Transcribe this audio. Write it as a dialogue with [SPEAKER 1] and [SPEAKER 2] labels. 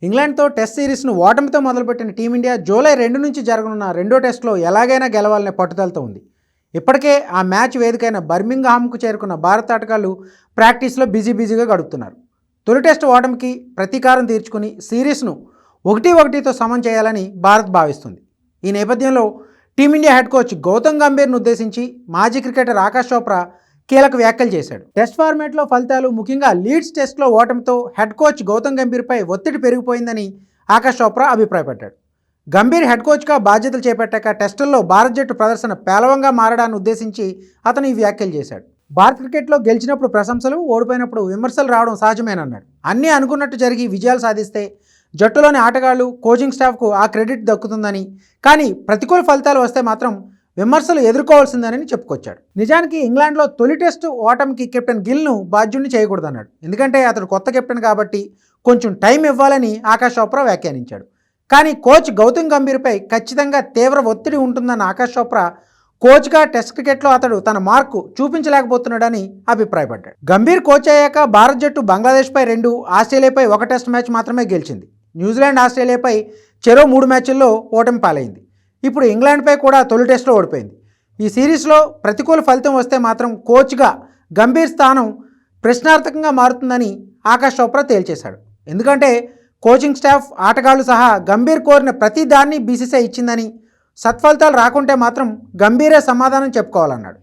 [SPEAKER 1] ఇంగ్లాండ్తో test సిరీస్ను ఓటమితో మొదలుపెట్టిన team India July 2 నుంచి జరగనున్న రెండో టెస్టులో ఎలాగైనా గెలవాలనే పట్టుదలతో ఉంది. ఇప్పటికే ఆ మ్యాచ్ వేదికైన బర్మింగ్హామ్కు చేరుకున్న భారత ఆటగాళ్లు ప్రాక్టీస్లో బిజీగా గడుపుతున్నారు. తొలి టెస్టు ఓటమికి ప్రతీకారం తీర్చుకుని సిరీస్ను 1-1తో సమం చేయాలని భారత్ భావిస్తుంది. ఈ నేపథ్యంలో టీమిండియా హెడ్ కోచ్ గౌతమ్ గంభీర్ను ఉద్దేశించి మాజీ క్రికెటర్ ఆకాష్ చోప్రా కీలక వ్యాఖ్యలు చేశాడు. టెస్ట్ ఫార్మాట్లో ఫలితాలు, ముఖ్యంగా లీడ్స్ టెస్ట్లో ఓటమితో హెడ్ కోచ్ గౌతమ్ గంభీర్పై ఒత్తిడి పెరిగిపోయిందని ఆకాష్ చోప్రా అభిప్రాయపడ్డాడు. గంభీర్ హెడ్ కోచ్గా బాధ్యతలు చేపట్టాక టెస్టుల్లో భారత జట్టు ప్రదర్శన పేలవంగా మారడాన్ని ఉద్దేశించి అతను ఈ వ్యాఖ్యలు చేశాడు. భారత క్రికెట్లో గెలిచినప్పుడు ప్రశంసలు, ఓడిపోయినప్పుడు విమర్శలు రావడం సహజమేనన్నాడు. అన్నీ అనుకున్నట్టు జరిగి విజయాలు సాధిస్తే జట్టులోని ఆటగాళ్లు, కోచింగ్ స్టాఫ్కు ఆ క్రెడిట్ దక్కుతుందని, కానీ ప్రతికూల ఫలితాలు వస్తే మాత్రం విమర్శలు ఎదుర్కోవాల్సిందేనని చెప్పుకొచ్చాడు. నిజానికి ఇంగ్లాండ్లో తొలి టెస్టు ఓటమికి కెప్టెన్ గిల్ను బాధ్యుడిని చేయకూడదన్నాడు. ఎందుకంటే అతడు కొత్త కెప్టెన్ కాబట్టి కొంచెం టైం ఇవ్వాలని ఆకాష్ చోప్రా వ్యాఖ్యానించాడు. కానీ కోచ్ గౌతమ్ గంభీర్పై ఖచ్చితంగా తీవ్ర ఒత్తిడి ఉంటుందన్న ఆకాష్ చోప్రా కోచ్గా టెస్ట్ క్రికెట్లో అతడు తన మార్కు చూపించలేకపోతున్నాడని అభిప్రాయపడ్డాడు. గంభీర్ కోచ్ అయ్యాక భారత జట్టు బంగ్లాదేశ్పై 2, ఆస్ట్రేలియాపై 1 టెస్ట్ మ్యాచ్ మాత్రమే గెలిచింది. న్యూజిలాండ్, ఆస్ట్రేలియాపై చెరో 3 మ్యాచ్ల్లో ఓటమి పాలైంది. ఇప్పుడు ఇంగ్లాండ్పై కూడా తొలి టెస్టులో ఓడిపోయింది. ఈ సిరీస్లో ప్రతికూల ఫలితం వస్తే మాత్రం కోచ్గా గంభీర్ స్థానం ప్రశ్నార్థకంగా మారుతుందని ఆకాష్ చోప్రా తేల్చేశాడు. ఎందుకంటే కోచింగ్ స్టాఫ్, ఆటగాళ్లు సహా గంభీర్ కోరిన ప్రతి దాన్ని బీసీసీఐ ఇచ్చిందని, సత్ఫలితాలు రాకుంటే మాత్రం గంభీరే సమాధానం చెప్పుకోవాలన్నాడు.